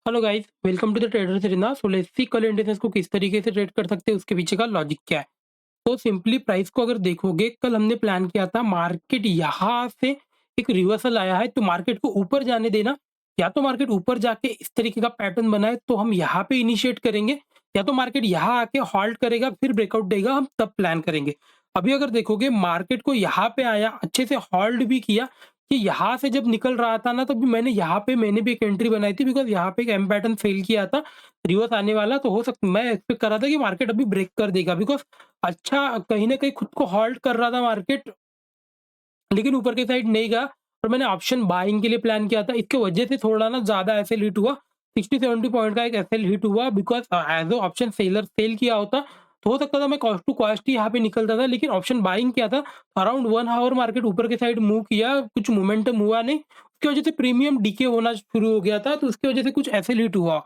Hello guys, welcome to the trader Serena. So let's see कल indices को किस तरीके से ट्रेड कर सकते हैं, उसके पीछे का लॉजिक क्या है। तो सिंपली प्राइस को अगर देखोगे, कल हमने प्लान किया था मार्केट यहाँ से एक रिवर्सल आया है तो मार्केट को ऊपर जाने देना। या तो मार्केट ऊपर जाके इस तरीके का पैटर्न बनाए तो हम यहाँ पे इनिशिएट करेंगे, या तो मार्केट यहाँ आके हॉल्ट करेगा फिर ब्रेकआउट देगा, हम तब प्लान करेंगे। अभी अगर देखोगे मार्केट को यहाँ पे आया, अच्छे से होल्ड भी किया कि यहाँ से जब निकल रहा था ना, तो भी मैंने भी एक एंट्री बनाई थी बिकॉज़ यहाँ पे एक एम पैटर्न फेल किया था। रिवर्स आने वाला तो हो सकता, मैं एक्सपेक्ट कर रहा था कि मार्केट अभी ब्रेक कर देगा बिकॉज़ अच्छा कहीं न कहीं खुद को होल्ड कर रहा था मार्केट, लेकिन ऊपर की साइड नहीं गया और मैंने ऑप्शन बाइंग के लिए प्लान किया था। इसकी वजह से थोड़ा ना ज़्यादा एसएल हिट हुआ, 60-70 पॉइंट का एक एसएल हिट हुआ because as a option seller sell किया होता, तो हो सकता था मैं कॉस्ट टू कॉस्ट ही यहाँ पे निकलता था, लेकिन ऑप्शन बाइंग किया था। अराउंड 1 हावर मार्केट ऊपर की साइड मूव किया, कुछ मोमेंटम हुआ नहीं, उसकी वजह से प्रीमियम डीके होना शुरू हो गया था, तो उसकी वजह से कुछ एसएल हिट हुआ।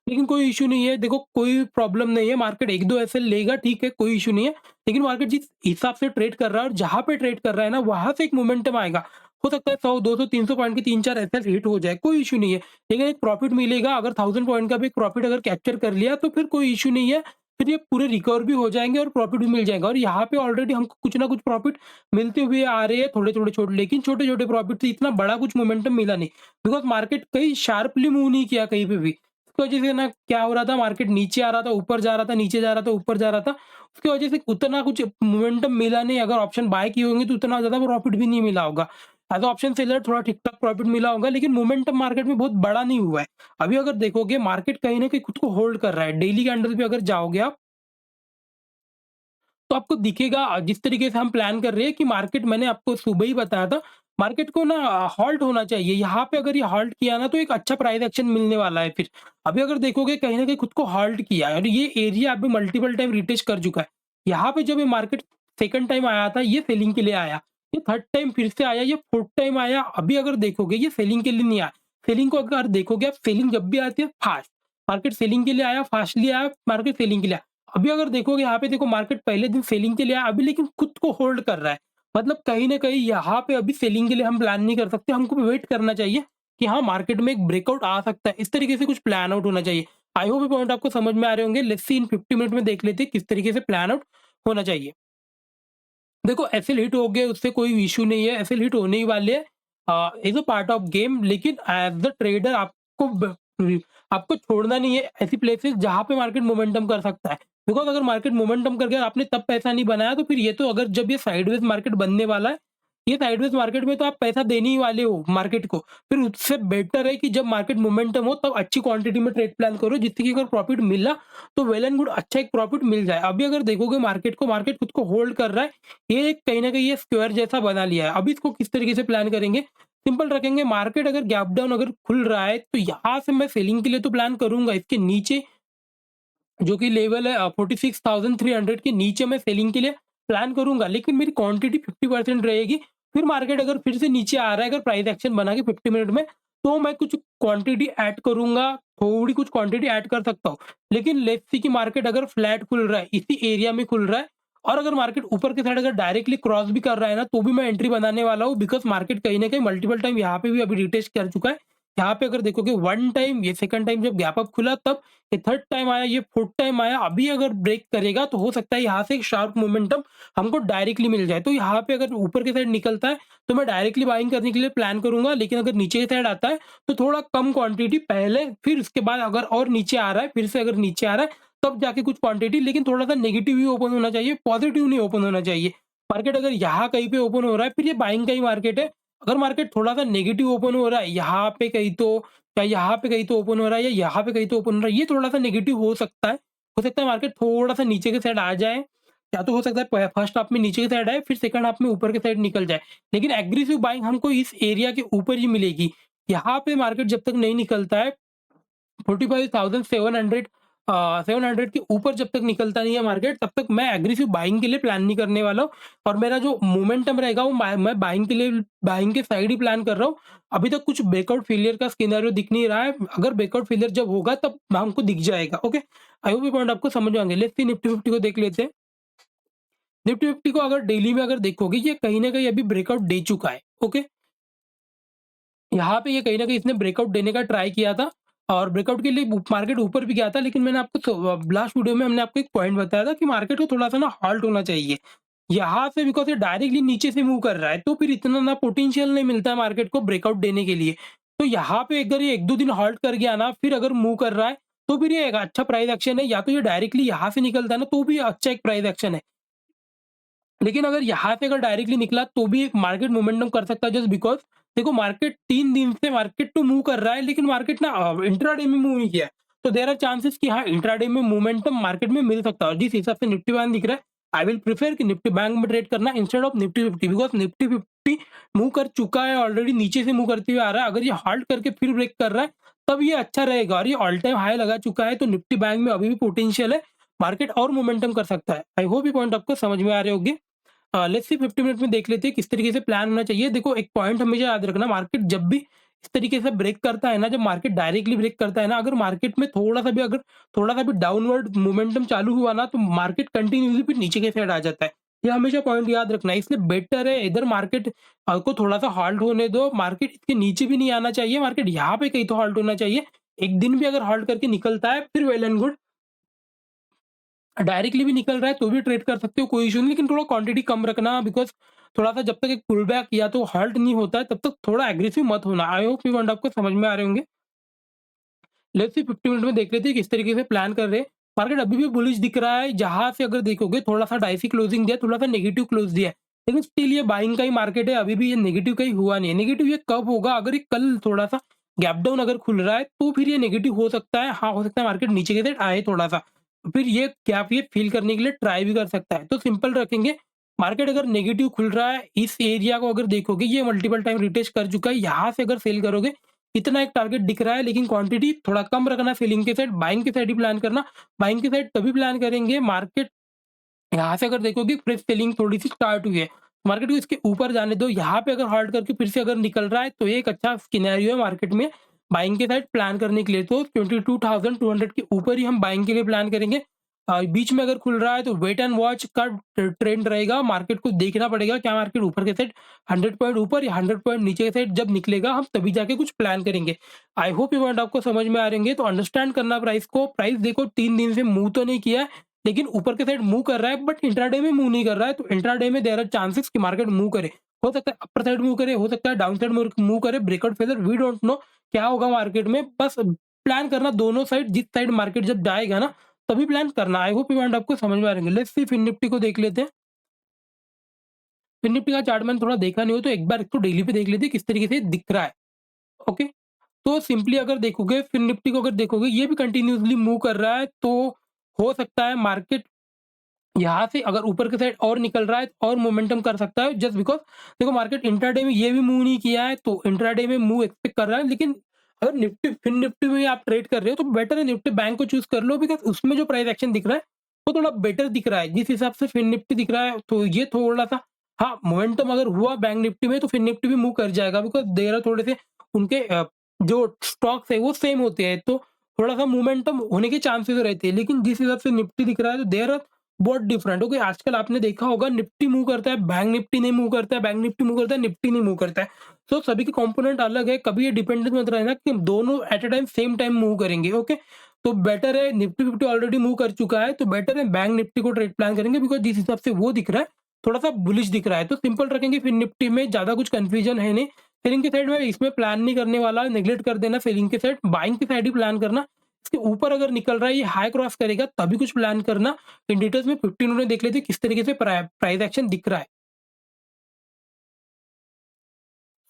लेकिन कोई इश्यू नहीं है, देखो कोई प्रॉब्लम नहीं है, मार्केट 1-2 एसएल लेगा, ठीक है, कोई इश्यू नहीं है। लेकिन मार्केट जिस हिसाब से ट्रेड कर रहा है और जहाँ पे ट्रेड कर रहा है ना, वहाँ से एक मोमेंटम आएगा। हो सकता है 100, 200, 300 पॉइंट की 3-4 एसएल हिट हो जाए, कोई इश्यू नहीं है। लेकिन एक प्रॉफिट मिलेगा, अगर 1000 पॉइंट का भी एक प्रॉफिट अगर कैप्चर कर लिया तो फिर कोई इश्यू नहीं है। फिर ये पूरे रिकवर भी हो जाएँगे और प्रॉफिट भी मिल जाएगा, और यहाँ पे ऑलरेडी हमको कुछ ना कुछ प्रॉफिट मिलते हुए आ रहे हैं, थोड़े-थोड़े छोटे, लेकिन छोटे-छोटे प्रॉफिट से इतना बड़ा कुछ मोमेंटम मिला नहीं। बिकॉज़ मार्केट कहीं शार्पली मूव नहीं किया कहीं पे भी। इसकी वजह से ना क्या हो रहा था, मार्केट नीचे आ रहा था, ऊपर जा रहा था, नीचे जा रहा था, ऊपर जा रहा था। उसकी वजह से उतना कुछ मोमेंटम मिला नहीं। अगर ऑप्शन बाय किए होंगे तो उतना ज़्यादा प्रॉफिट भी नहीं मिला होगा। एज़ अ ऑप्शन सेलर थोड़ा ठीक-ठाक प्रॉफिट मिला होगा, लेकिन मोमेंटम मार्केट में बहुत बड़ा नहीं हुआ है। अभी अगर देखोगे मार्केट कहीं न कहीं खुद को होल्ड कर रहा है। डेली कैंडल पे अगर जाओगे आप, तो आपको दिखेगा जिस तरीके से हम प्लान कर रहे हैं कि मार्केट, मैंने आपको सुबह ही बताया था, मार्केट को ना हॉल्ट होना चाहिए। यहाँ पे अगर ये हॉल्ट किया ना तो एक अच्छा प्राइस एक्शन मिलने वाला है फिर। अभी अगर देखोगे कहीं न कहीं खुद को हॉल्ट किया है और ये एरिया अभी मल्टीपल टाइम रिटेस्ट कर चुका है। यहाँ पे जब ये मार्केट सेकंड टाइम आया था, ये सेलिंग के लिए आया। ये थर्ड टाइम फिर से आया, ये फोर्थ टाइम आया। अभी अगर देखोगे ये सेलिंग के लिए नहीं आया। सेलिंग को अगर देखोगे आप, सेलिंग जब भी आती है फास्ट, मार्केट सेलिंग के लिए आया, फास्टली आया, मार्केट सेलिंग के लिए आया। अभी अगर देखोगे यहाँ पे, देखो मार्केट पहले दिन सेलिंग के लिए आया, अभी लेकिन खुद को होल्ड कर रहा है। मतलब कहीं न कहीं यहाँ पे अभी सेलिंग के लिए हम प्लान नहीं कर सकते, हमको वेट करना चाहिए कि हाँ, मार्केट में एक ब्रेकआउट आ सकता है। इस तरीके से कुछ प्लान आउट होना चाहिए। आई होप ये पॉइंट आपको समझ में आ रहे होंगे। लेट्स सी इन 50 मिनट में देख लेते हैं किस तरीके से प्लान आउट होना चाहिए। देखो एसएल हिट हो गए, उससे कोई इश्यू नहीं है, एसएल हिट होने ही वाले हैं। Is a part of game, लेकिन एज़ द ट्रेडर आपको छोड़ना नहीं है ऐसी प्लेसेस जहाँ पे मार्केट मोमेंटम कर सकता है। बिकॉज़ अगर मार्केट मोमेंटम कर गया, आपने तब पैसा नहीं बनाया, तो फिर ये तो, अगर जब ये साइडवेज़ मार्केट बनने वाला है, ये साइडवेज़ मार्केट में तो आप पैसा देने ही वाले हो मार्केट को। फिर उससे बेटर है कि जब मार्केट मोमेंटम हो तब अच्छी क्वांटिटी में ट्रेड प्लान करो, जिससे कि अगर प्रॉफिट मिला तो वेल एंड गुड, अच्छा एक प्रॉफिट मिल जाए। अभी अगर देखोगे मार्केट को, मार्केट खुद को होल्ड कर रहा है, ये कहीं न कहीं ये स्क्वायर जैसा बना लिया है। अभी इसको किस तरीके से प्लान करेंगे? सिंपल रखेंगे, मार्केट अगर गैप डाउन अगर खुल रहा है, तो यहाँ से मैं सेलिंग के लिए तो प्लान करूँगा। इसके नीचे जो कि लेवल है 46,300 के नीचे मैं सेलिंग के लिए प्लान करूँगा, लेकिन मेरी क्वांटिटी 50% रहेगी। फिर मार्केट अगर फिर से नीचे आ रहा है, अगर प्राइस एक्शन बना के 50 मिनट में, तो मैं कुछ क्वांटिटी ऐड करूँगा, थोड़ी कुछ क्वांटिटी ऐड कर सकता हूँ। लेकिन लेट्स सी कि मार्केट अगर फ्लैट खुल रहा है, इसी एरिया में खुल रहा है, और अगर मार्केट ऊपर की साइड अगर डायरेक्टली क्रॉस भी कर रहा है ना, तो भी मैं एंट्री बनाने वाला हूँ, बिकॉज़ मार्केट कहीं न कहीं मल्टीपल टाइम यहाँ पे भी अभी रिटेस्ट कर चुका है। यहाँ पे अगर देखोगे 1 टाइम, ये सेकंड टाइम जब गैप अप खुला तब, ये थर्ड टाइम आया, ये फोर्थ टाइम आया। अभी अगर ब्रेक करेगा तो हो सकता है यहाँ से एक शार्प मोमेंटम हमको डायरेक्टली मिल जाए। तो यहाँ पे अगर ऊपर की साइड निकलता है तो मैं डायरेक्टली बाइंग करने के लिए प्लान करूँगा, लेकिन अगर नीचे की साइड आता है तो थोड़ा कम क्वांटिटी पहले, फिर उसके बाद अगर और नीचे आ रहा है, फिर से अगर नीचे आ रहा है, तब जाके कुछ क्वांटिटी, लेकिन थोड़ा-सा नेगेटिव ही ओपन होना चाहिए, पॉजिटिव नहीं ओपन होना चाहिए। मार्केट अगर यहाँ कहीं पे ओपन हो रहा है, फिर ये बाइंग का ही मार्केट है। अगर मार्केट थोड़ा-सा नेगेटिव ओपन हो रहा है, यहाँ पे कहीं तो, या यहाँ पे कहीं तो ओपन हो रहा है, या यहाँ पे कहीं तो ओपन हो रहा है, ये थोड़ा-सा नेगेटिव हो सकता है। हो सकता है मार्केट थोड़ा-सा नीचे की साइड आ जाए, या तो हो सकता है फर्स्ट हाफ में नीचे की साइड आए, फिर सेकंड हाफ में ऊपर की साइड निकल जाए। लेकिन एग्रेसिव बाइंग हमको इस एरिया के ऊपर ही मिलेगी। यहाँ पे मार्केट जब तक नहीं निकलता है, 45,700 700 के ऊपर जब तक निकलता नहीं है मार्केट, तब तक मैं एग्रेसिव बाइंग के लिए प्लान नहीं करने वाला हूँ, और मेरा जो मोमेंटम रहेगा वो मैं बाइंग के लिए, बाइंग के साइड ही प्लान कर रहा हूँ। अभी तक कुछ ब्रेकआउट फेलियर का सिनेरियो दिख नहीं रहा है। अगर ब्रेकआउट फेलियर जब होगा तब हमको दिख जाएगा। ओके, आई होप ये पॉइंट आपको समझ में आएंगे। लेट्स सी निफ्टी 50 को देख लेते हैं। निफ्टी 50 को अगर डेली में अगर देखोगे, ये कहीं ना कहीं अभी ब्रेकआउट दे चुका है। ओके, यहाँ पे ये कहीं न कहीं इसने ब्रेकआउट देने का ट्राई किया था। और ब्रेकआउट के लिए मार्केट ऊपर भी गया था, लेकिन मैंने आपको लास्ट वीडियो में हमने आपको एक पॉइंट बताया था कि मार्केट को थोड़ा-सा ना हॉल्ट होना चाहिए। यहाँ से बिकॉज़ ये डायरेक्टली नीचे से मूव कर रहा है, तो फिर इतना ना पोटेंशियल नहीं मिलता है मार्केट को ब्रेकआउट देने के लिए। तो यहाँ पे अगर ये 1-2 दिन हॉल्ट कर गया ना, फिर अगर मूव कर रहा है, तो फिर ये एक अच्छा प्राइस एक्शन है। या तो ये डायरेक्टली यहाँ से निकलता है ना, तो भी अच्छा एक प्राइस एक्शन है। लेकिन अगर यहाँ से अगर डायरेक्टली निकला तो भी एक मार्केट मोमेंटम कर सकता है, जस्ट बिकॉज़ देखो मार्केट 3 दिन से मार्केट तो मूव कर रहा है, लेकिन मार्केट ना इंट्राडे में मूव नहीं किया है। तो देयर आर चांसेस कि हाँ, इंट्राडे में मोमेंटम मार्केट में मिल सकता है, और जिस हिसाब से निफ्टी बैंक दिख रहा है, आई विल प्रेफर कि निफ्टी बैंक में ट्रेड करना instead of Nifty 50, because Nifty 50 move कर चुका है ऑलरेडी, नीचे से मूव करते हुए आ रहा है। अगर ये हॉल्ट करके फिर ब्रेक कर रहा है, तब ये अच्छा रहेगा, और ये ऑल टाइम हाई लगा चुका है, तो निफ्टी बैंक में अभी भी पोटेंशियल है, मार्केट और मोमेंटम कर सकता है। आई होप ये पॉइंट आपको समझ में आ रहे होंगे। लेट्स सी 50 मिनट में देख लेते हैं किस तरीके से प्लान होना चाहिए। देखो एक पॉइंट हमेशा याद रखना, मार्केट जब भी इस तरीके से ब्रेक करता है ना, जब मार्केट डायरेक्टली ब्रेक करता है ना, अगर मार्केट में थोड़ा-सा भी डाउनवर्ड मोमेंटम चालू हुआ ना, तो मार्केट कंटिन्यूअसली फिर नीचे की साइड आ जाता है। ये हमेशा पॉइंट याद रखना है, इसलिए बेटर है इधर मार्केट को थोड़ा-सा हॉल्ट होने दो, मार्केट इसके नीचे भी नहीं आना चाहिए, मार्केट यहाँ पे कहीं तो हॉल्ट होना चाहिए। एक दिन भी अगर हॉल्ट करके निकलता है, फिर वेल एंड गुड। डायरेक्टली भी निकल रहा है तो भी ट्रेड कर सकते हो, कोई इश्यू नहीं, लेकिन थोड़ा क्वांटिटी कम रखना, बिकॉज़ थोड़ा-सा जब तक एक पुल बैक या तो हॉल्ट नहीं होता है, तब तक थोड़ा एग्रेसिव मत होना। आई होप ये पॉइंट आपको समझ में आ रहे होंगे। लेट्स सी 50 मिनट में देख लेते हैं किस तरीके से प्लान कर रहे हैं। मार्केट अभी भी बुलिश दिख रहा है, जहाँ से अगर देखोगे थोड़ा-सा डाइसी क्लोजिंग दिया, थोड़ा-सा नेगेटिव क्लोज दिया है। लेकिन स्टिल ये बाइंग का ही मार्केट है, अभी भी ये नेगेटिव कहीं हुआ नहीं है। नेगेटिव ये कब होगा, अगर ये कल थोड़ा-सा गैप डाउन अगर खुल रहा है, तो फिर ये नेगेटिव हो सकता है। हाँ, हो सकता है मार्केट नीचे की साइड आए थोड़ा-सा। फिर ये गैप ये फिल करने के लिए ट्राई भी कर सकता है। तो सिंपल रखेंगे, मार्केट अगर नेगेटिव खुल रहा है, इस एरिया को अगर देखोगे, ये मल्टीपल टाइम रिटेस्ट कर चुका है। यहाँ से अगर सेल करोगे, इतना एक टारगेट दिख रहा है, लेकिन क्वांटिटी थोड़ा कम रखना, सेलिंग के साइड, बाइंग की साइड ही प्लान करना। बाइंग की साइड तभी प्लान करेंगे, मार्केट यहाँ से अगर देखोगे फ्रेश सेलिंग थोड़ी-सी स्टार्ट हुई है। मार्केट को इसके ऊपर जाने दो, यहाँ पे अगर होल्ड करके फिर से अगर निकल रहा है, तो ये एक अच्छा सिनेरियो है मार्केट में बाइंग के साइड प्लान करने के लिए। तो 22,200 के ऊपर ही हम बाइंग के लिए प्लान करेंगे। बीच में अगर खुल रहा है तो वेट एंड वॉच का ट्रेंड रहेगा, मार्केट को देखना पड़ेगा क्या मार्केट ऊपर के साइड 100 पॉइंट ऊपर या 100 पॉइंट नीचे के साइड जब निकलेगा, हम तभी जाके कुछ प्लान करेंगे। आई होप ये पॉइंट आपको समझ में आ रहे होंगे। तो अंडरस्टैंड करना प्राइस को, प्राइस देखो 3 दिन से मूव तो नहीं किया है, लेकिन ऊपर के साइड मूव कर रहा है, बट इंट्राडे में मूव नहीं कर रहा है। तो इंट्राडे में देयर आर चांसेस कि मार्केट मूव करे। हो सकता है अपर साइड मूव करे, हो सकता है डाउन साइड मूव करे, breakout failure, we don't know क्या होगा मार्केट में। बस प्लान करना दोनों साइड, जिस साइड मार्केट जब जाएगा ना, तभी प्लान करना। आई होप ये पॉइंट आपको समझ में आ रहे होंगे। लेट्स सी फिन निफ्टी को देख लेते हैं। फिन निफ्टी का चार्ट मैंने थोड़ा देखा नहीं हो, तो एक बार इसको डेली पे देख लेते हैं किस तरीके से दिख रहा है। ओके, तो सिंपली अगर देखोगे फिन निफ्टी को, अगर देखोगे ये भी कंटिन्यूअसली मूव कर रहा है, तो हो सकता है मार्केट यहाँ से अगर ऊपर की साइड और निकल रहा है और मोमेंटम कर सकता है, जस्ट बिकॉज़ देखो मार्केट इंट्राडे में ये भी मूव नहीं किया है, तो इंट्राडे में मूव एक्सपेक्ट कर रहा है। लेकिन अगर निफ्टी फिन निफ्टी में आप ट्रेड कर रहे हो, तो बेटर है निफ्टी बैंक को चूज़ कर लो, बिकॉज़ उसमें जो प्राइस एक्शन दिख रहा है, वो थोड़ा बेटर दिख रहा है। जिस हिसाब से फिन निफ्टी दिख रहा है, तो ये थोड़ा-सा हाँ, मोमेंटम अगर हुआ बैंक निफ्टी में, तो फिन निफ्टी भी मूव कर जाएगा, बिकॉज़ देयर आर थोड़े से उनके जो स्टॉक्स है वो सेम होते हैं, तो थोड़ा-सा मोमेंटम होने के चांसेस रहते हैं। लेकिन जिस हिसाब से निफ्टी दिख रहा है, तो देयर आर बहुत डिफरेंट। ओके, आजकल आपने देखा होगा निफ्टी मूव करता है, बैंक निफ्टी नहीं मूव करता है, बैंक निफ्टी मूव करता है, निफ्टी नहीं मूव करता है। तो सभी के कंपोनेंट अलग है, कभी ये डिपेंडेंट मत रहना कि हम दोनों at a time same time move करेंगे। ओके, तो बेटर है निफ्टी 50 ऑलरेडी मूव कर चुका है, तो बेटर है बैंक निफ्टी को ट्रेड प्लान करेंगे, बिकॉज़ जिस हिसाब से वो दिख रहा है, थोड़ा-सा बुलिश दिख रहा है। तो सिंपल रखेंगे, फिर निफ्टी में ज़्यादा कुछ कन्फ्यूजन है नहीं। सेलिंग की साइड में इसमें प्लान नहीं करने वाला, नेगलेक्ट कर देना सेलिंग की साइड, बाइंग की साइड ही प्लान करना। इसके ऊपर अगर निकल रहा है, ये हाई क्रॉस करेगा तभी कुछ प्लान करना। इन डिटेल्स में 15 मिनट में देख लेते हैं किस तरीके से प्राइस एक्शन दिख रहा है।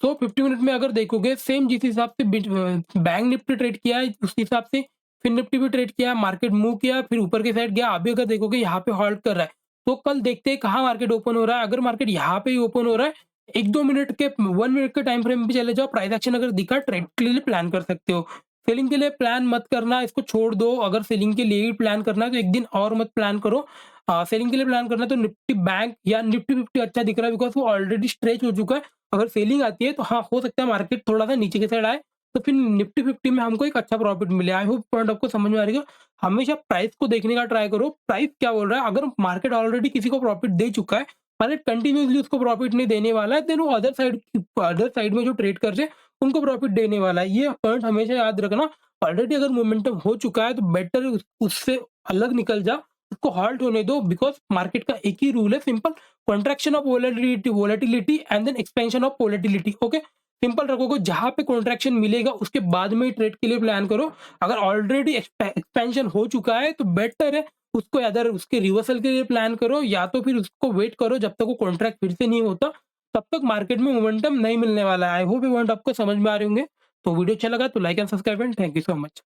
तो 50 मिनट में अगर देखोगे सेम जिस हिसाब से बैंक निफ्टी ट्रेड किया है, उस हिसाब से फिन निफ्टी भी ट्रेड किया, मार्केट मूव किया, फिर ऊपर की साइड गया। अभी अगर देखोगे यहाँ पे होल्ड कर रहा है, तो कल देखते हैं कहाँ मार्केट ओपन हो रहा है। अगर मार्केट यहाँ पे ही ओपन हो रहा है, 1-2 मिनट के 1 मिनट के टाइम फ्रेम पे चले जाओ, प्राइस एक्शन अगर दिखा, ट्रेड के लिए प्लान कर सकते हो। सेलिंग के लिए प्लान मत करना, इसको छोड़ दो। अगर सेलिंग के लिए ही प्लान करना है, तो एक दिन और मत प्लान करो। सेलिंग के लिए प्लान करना है, तो निफ्टी बैंक या निफ्टी 50 अच्छा दिख रहा है, बिकॉज़ वो ऑलरेडी स्ट्रेच हो चुका है। अगर सेलिंग आती है, तो हाँ, हो सकता है मार्केट थोड़ा-सा नीचे की साइड आए, तो फिर निफ्टी 50 में हमको एक अच्छा प्रॉफिट मिले। आई होप पॉइंट आपको समझ में आ रही है। हमेशा प्राइस को देखने का ट्राई करो, प्राइस क्या बोल रहा है। अगर मार्केट ऑलरेडी किसी को प्रॉफिट दे चुका है, मार्केट कंटीन्यूअसली उसको प्रॉफिट नहीं देने वाला है, देन वो अदर साइड में जो ट्रेड कर रहे हैं, उनको प्रॉफिट देने वाला है। ये पॉइंट हमेशा याद रखना। ऑलरेडी अगर मोमेंटम हो चुका है तो बेटर उससे अलग निकल जा, उसको हॉल्ट होने दो, बिकॉज़ मार्केट का एक ही रूल है simple, contraction of volatility and then expansion of volatility. Okay? Simple रखोगे, जहाँ पे कॉन्ट्रैक्शन मिलेगा उसके बाद में ही ट्रेड के लिए प्लान करो। अगर ऑलरेडी एक्सपेंशन हो चुका है तो बेटर है उसको अदर उसके रिवर्सल के लिए प्लान करो, या तो फिर उसको वेट करो जब तक वो कॉन्ट्रैक्ट फिर से नहीं होता, तब तक मार्केट में मोमेंटम नहीं मिलने वाला है। आई होप ये पॉइंट आपको समझ में आ रहे होंगे। तो वीडियो अच्छा लगा तो like and subscribe and thank you so much.